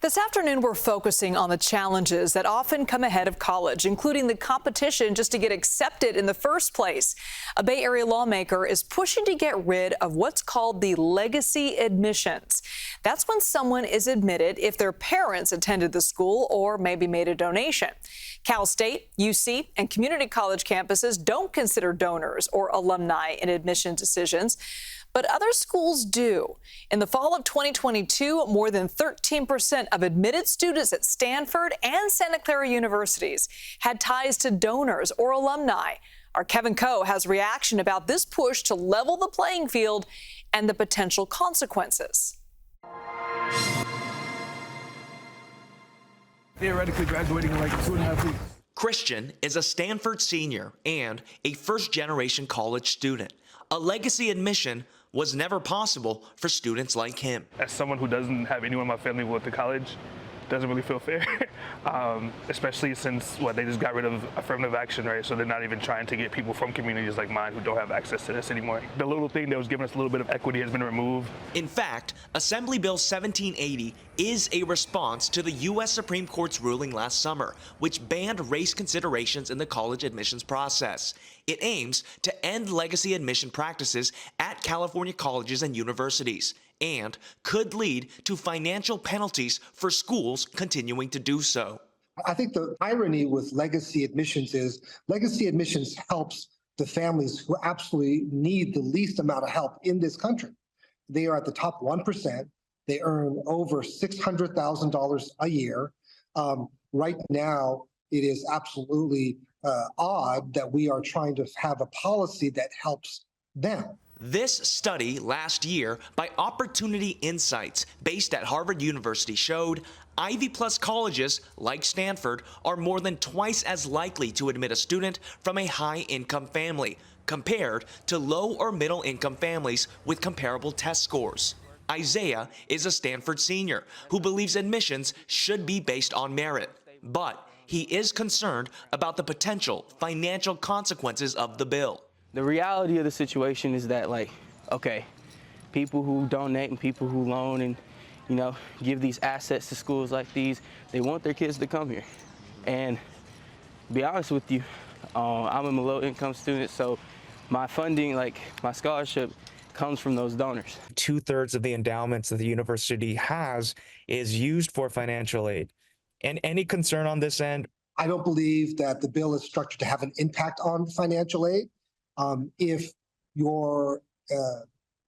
This afternoon, we're focusing on the challenges that often come ahead of college, including the competition just to get accepted in the first place. A Bay Area lawmaker is pushing to get rid of what's called the legacy admissions. That's when someone is admitted if their parents attended the school or maybe made a donation. Cal State, UC, and community college campuses don't consider donors or alumni in admission decisions, but other schools do. In the fall of 2022, more than 13% of admitted students at Stanford and Santa Clara universities had ties to donors or alumni. Our Kevin Coe has reaction about this push to level the playing field and the potential consequences. Theoretically graduating in like 2.5 weeks. Christian is a Stanford senior and a first-generation college student. A legacy admission was never possible for students like him. As someone who doesn't have anyone in my family who went to college, doesn't really feel fair, especially since they just got rid of affirmative action, right? So they're not even trying to get people from communities like mine who don't have access to this anymore. The little thing that was giving us a little bit of equity has been removed. In fact, Assembly Bill 1780 is a response to the U.S. Supreme Court's ruling last summer, which banned race considerations in the college admissions process. It aims to end legacy admission practices at California colleges and universities, and could lead to financial penalties for schools continuing to do so. I think the irony with legacy admissions is legacy admissions helps the families who absolutely need the least amount of help in this country. They are at the top 1%. They earn over $600,000 a year. Right now, it is absolutely odd that we are trying to have a policy that helps them. This study last year by Opportunity Insights, based at Harvard University, showed Ivy Plus colleges like Stanford are more than twice as likely to admit a student from a high-income family compared to low or middle-income families with comparable test scores. Isaiah is a Stanford senior who believes admissions should be based on merit, but he is concerned about the potential financial consequences of the bill. The reality of the situation is that, okay, people who donate and people who loan and, give these assets to schools like these, they want their kids to come here. And to be honest with you, I'm a low-income student, so my funding, my scholarship, comes from those donors. 2/3 of the endowments that the university has is used for financial aid. And any concern on this end? I don't believe that the bill is structured to have an impact on financial aid. If you're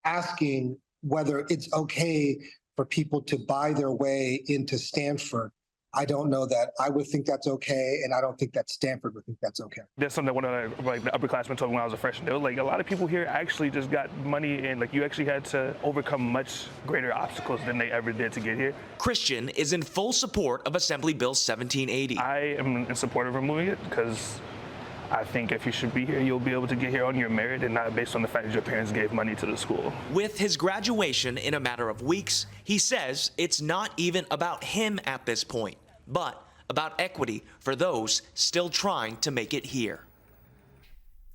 asking whether it's okay for people to buy their way into Stanford, I don't know that I would think that's okay, and I don't think that Stanford would think that's okay. There's something that one of the upperclassmen told me when I was a freshman. They were a lot of people here actually just got money, and you actually had to overcome much greater obstacles than they ever did to get here. Christian is in full support of Assembly Bill 1780. I am in support of removing it because I think if you should be here, you'll be able to get here on your merit and not based on the fact that your parents gave money to the school. With his graduation in a matter of weeks, he says it's not even about him at this point, but about equity for those still trying to make it here.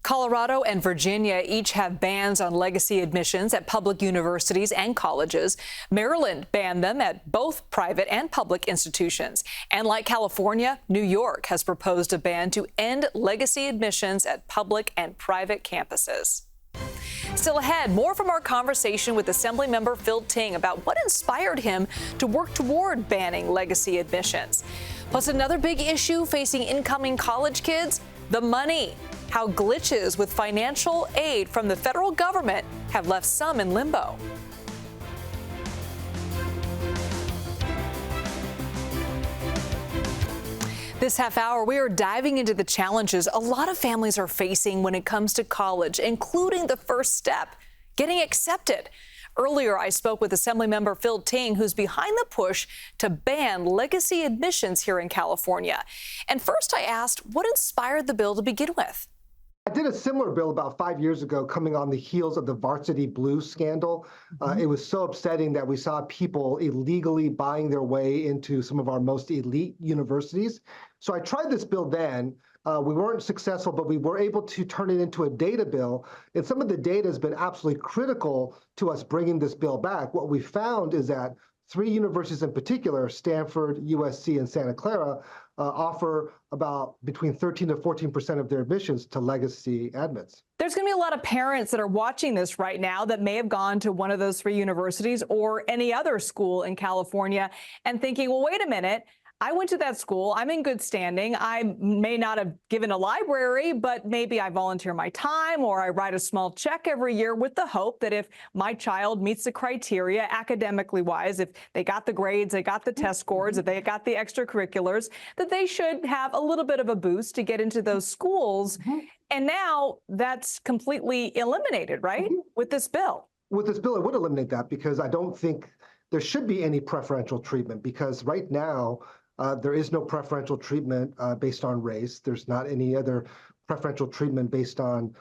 Colorado and Virginia each have bans on legacy admissions at public universities and colleges. Maryland banned them at both private and public institutions. And like California, New York has proposed a ban to end legacy admissions at public and private campuses. Still ahead, more from our conversation with Assemblymember Phil Tang about what inspired him to work toward banning legacy admissions. Plus, another big issue facing incoming college kids, the money. How glitches with financial aid from the federal government have left some in limbo. This half hour, we are diving into the challenges a lot of families are facing when it comes to college, including the first step, getting accepted. Earlier, I spoke with Assemblymember Phil Tang, who's behind the push to ban legacy admissions here in California. And first, I asked what inspired the bill to begin with. I did a similar bill about 5 years ago, coming on the heels of the Varsity Blues scandal. It was so upsetting that we saw people illegally buying their way into some of our most elite universities. So I tried this bill then. We weren't successful, but we were able to turn it into a data bill. And some of the data has been absolutely critical to us bringing this bill back. What we found is that three universities in particular, Stanford, USC, and Santa Clara, offer about between 13 to 14% of their admissions to legacy admits. There's going to be a lot of parents that are watching this right now that may have gone to one of those three universities or any other school in California and thinking, well, wait a minute. I went to that school. I'm in good standing. I may not have given a library, but maybe I volunteer my time or I write a small check every year with the hope that if my child meets the criteria academically wise, if they got the grades, they got the test scores, if they got the extracurriculars, that they should have a little bit of a boost to get into those schools. And now that's completely eliminated, right? With this bill. With this bill, it would eliminate that because I don't think there should be any preferential treatment because right now, there is no preferential treatment based on race. There's not any other preferential treatment based on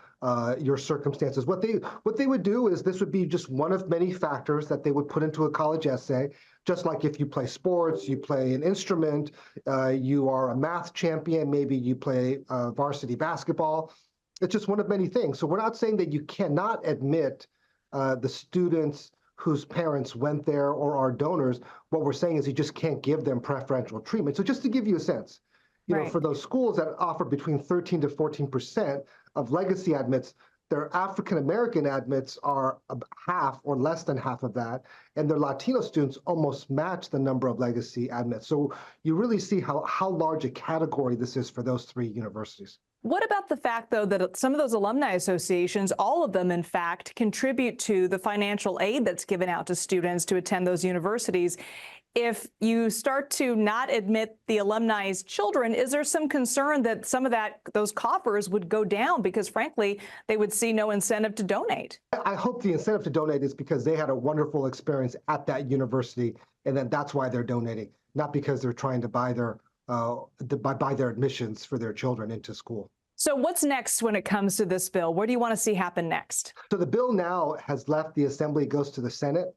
your circumstances. What they would do is this would be just one of many factors that they would put into a college essay. Just like if you play sports, you play an instrument, you are a math champion, maybe you play varsity basketball. It's just one of many things. So we're not saying that you cannot admit the students whose parents went there or are donors. What we're saying is you just can't give them preferential treatment. So just to give you a sense, you know, for those schools that offer between 13 to 14% of legacy admits, their African-American admits are half or less than half of that, and their Latino students almost match the number of legacy admits. So you really see how large a category this is for those three universities. What about the fact, though, that some of those alumni associations, all of them, in fact, contribute to the financial aid that's given out to students to attend those universities? If you start to not admit the alumni's children, is there some concern that some of those coffers would go down because, frankly, they would see no incentive to donate? I hope the incentive to donate is because they had a wonderful experience at that university, and then that's why they're donating, not because they're trying to buy their admissions for their children into school. So what's next when it comes to this bill? What do you want to see happen next? So the bill now has left the Assembly, goes to the Senate.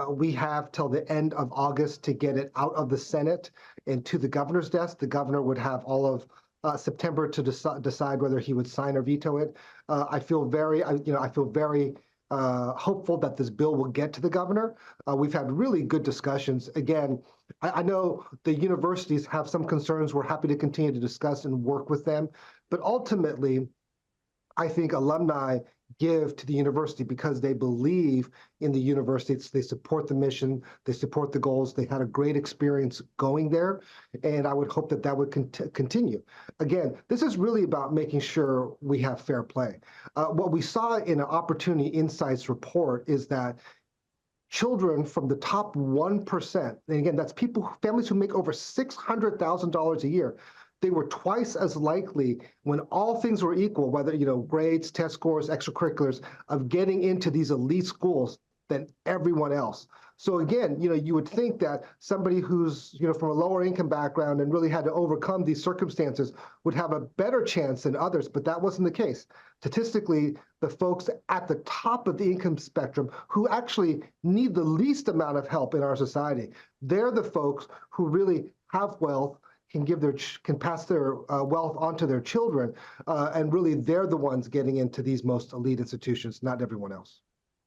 We have till the end of August to get it out of the Senate and to the governor's desk. The governor would have all of September to decide whether he would sign or veto it. I feel very hopeful that this bill will get to the governor. We've had really good discussions. Again, I know the universities have some concerns. We're happy to continue to discuss and work with them. But ultimately, I think alumni give to the university because they believe in the university. They support the mission. They support the goals. They had a great experience going there. And I would hope that that would continue. Again, this is really about making sure we have fair play. What we saw in an Opportunity Insights report is that children from the top 1%, and again, that's families who make over $600,000 a year, they were twice as likely when all things were equal, whether, grades, test scores, extracurriculars, of getting into these elite schools than everyone else. So again, you would think that somebody who's, from a lower income background and really had to overcome these circumstances would have a better chance than others, but that wasn't the case. Statistically, the folks at the top of the income spectrum who actually need the least amount of help in our society, they're the folks who really have wealth, can pass their wealth onto their children, and really they're the ones getting into these most elite institutions, not everyone else.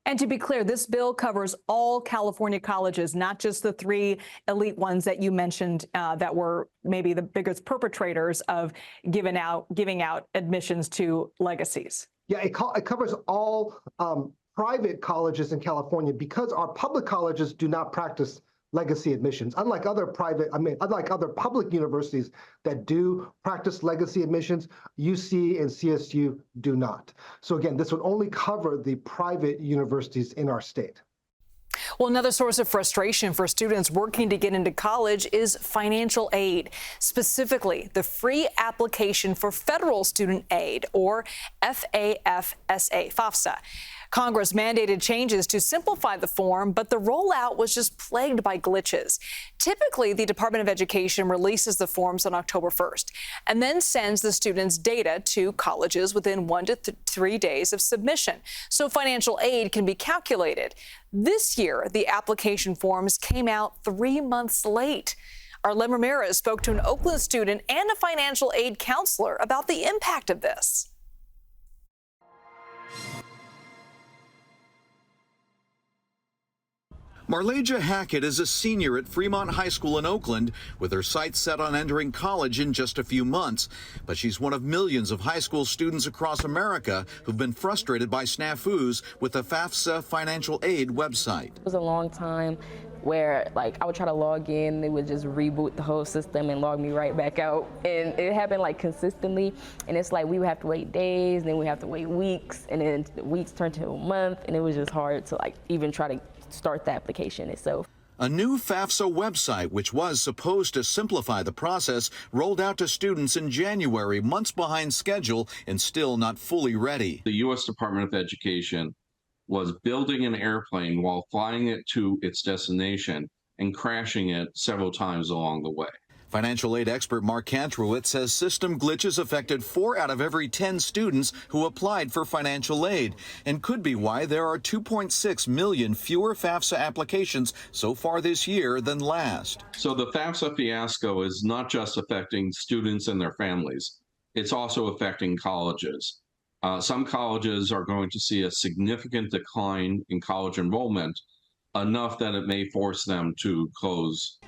And to be clear, this bill covers all California colleges, not just the three elite ones that you mentioned that were maybe the biggest perpetrators of giving out admissions to legacies. Yeah, it covers all private colleges in California because our public colleges do not practice legacy admissions, unlike other public universities that do practice legacy admissions. UC and CSU do not. So again, this would only cover the private universities in our state. Well, another source of frustration for students working to get into college is financial aid, specifically the free application for federal student aid, or FAFSA. Congress mandated changes to simplify the form, but the rollout was just plagued by glitches. Typically, the Department of Education releases the forms on October 1st and then sends the students' data to colleges within 1 to 3 days of submission, so financial aid can be calculated. This year, the application forms came out 3 months late. Arlen Ramirez spoke to an Oakland student and a financial aid counselor about the impact of this. Marleja Hackett is a senior at Fremont High School in Oakland, with her sights set on entering college in just a few months. But she's one of millions of high school students across America who've been frustrated by snafus with the FAFSA financial aid website. It was a long time where I would try to log in, they would just reboot the whole system and log me right back out. And it happened consistently, and it's we would have to wait days, then we have to wait weeks, and then weeks turned to a month, and it was just hard to even try to start the application itself. A new FAFSA website, which was supposed to simplify the process, rolled out to students in January, months behind schedule and still not fully ready. The U.S. Department of Education was building an airplane while flying it to its destination and crashing it several times along the way. Financial aid expert Mark Kantrowitz says system glitches affected 4 out of every 10 students who applied for financial aid, and could be why there are 2.6 million fewer FAFSA applications so far this year than last. So the FAFSA fiasco is not just affecting students and their families, it's also affecting colleges. Some colleges are going to see a significant decline in college enrollment, enough that it may force them to close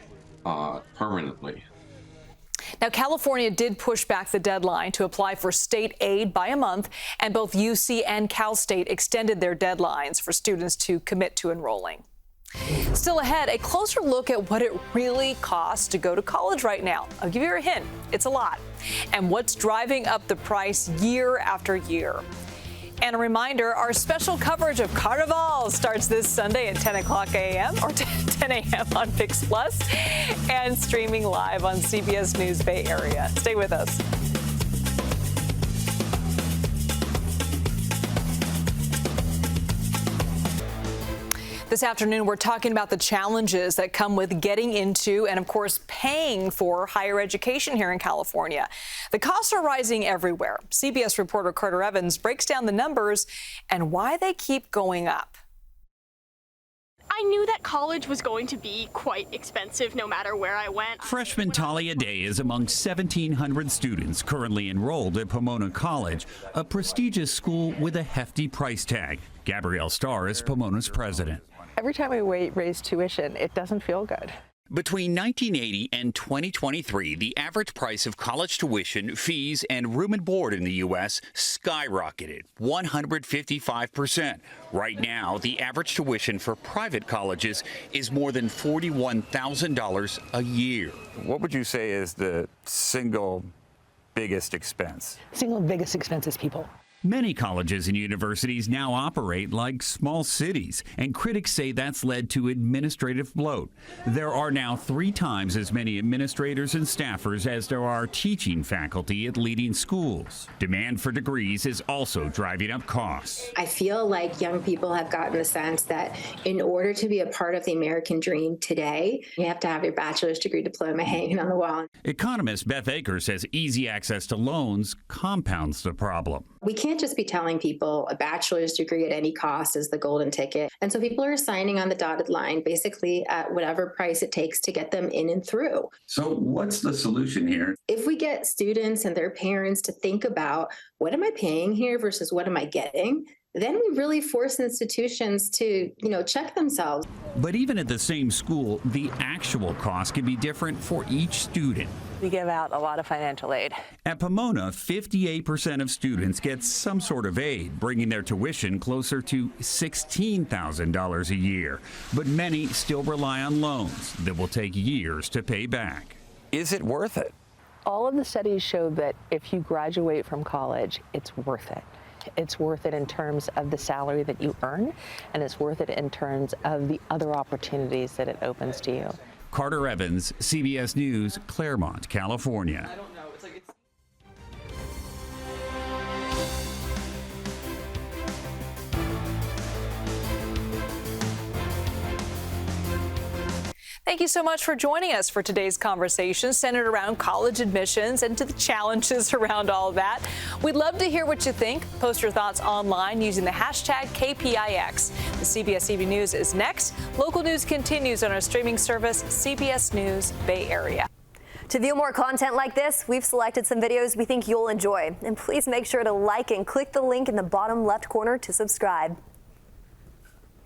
permanently. Now, California did push back the deadline to apply for state aid by a month, and both UC and Cal State extended their deadlines for students to commit to enrolling. Still ahead, a closer look at what it really costs to go to college right now. I'll give you a hint. It's a lot. And what's driving up the price year after year. And a reminder, our special coverage of Carnival starts this Sunday at 10 o'clock a.m. or 10 a.m. on ViX Plus and streaming live on CBS News Bay Area. Stay with us. This afternoon, we're talking about the challenges that come with getting into and, of course, paying for higher education here in California. The costs are rising everywhere. CBS reporter Carter Evans breaks down the numbers and why they keep going up. I knew that college was going to be quite expensive no matter where I went. Freshman Talia Day is among 1,700 students currently enrolled at Pomona College, a prestigious school with a hefty price tag. Gabrielle Starr is Pomona's president. Every time we raise tuition, it doesn't feel good. Between 1980 and 2023, the average price of college tuition, fees, and room and board in the U.S. skyrocketed 155%. Right now, the average tuition for private colleges is more than $41,000 a year. What would you say is the single biggest expense? Single biggest expense is people. Many colleges and universities now operate like small cities, and critics say that's led to administrative bloat. There are now 3 times as many administrators and staffers as there are teaching faculty at leading schools. Demand for degrees is also driving up costs. I feel like young people have gotten the sense that in order to be a part of the American dream today, you have to have your bachelor's degree diploma hanging on the wall. Economist Beth Akers says easy access to loans compounds the problem. We can't just be telling people a bachelor's degree at any cost is the golden ticket. And so people are signing on the dotted line, basically at whatever price it takes to get them in and through. So what's the solution here? If we get students and their parents to think about what am I paying here versus what am I getting, then we really force institutions to, check themselves. But even at the same school, the actual cost can be different for each student. We give out a lot of financial aid. At Pomona, 58% of students get some sort of aid, bringing their tuition closer to $16,000 a year. But many still rely on loans that will take years to pay back. Is it worth it? All of the studies show that if you graduate from college, it's worth it. It's worth it in terms of the salary that you earn, and it's worth it in terms of the other opportunities that it opens to you. Carter Evans, CBS News, Claremont, California. Thank you so much for joining us for today's conversation centered around college admissions and to the challenges around all of that. We'd love to hear what you think. Post your thoughts online using the hashtag KPIX. The CBS EV News is next. Local news continues on our streaming service, CBS News Bay Area. To view more content like this, we've selected some videos we think you'll enjoy. And please make sure to like and click the link in the bottom left corner to subscribe.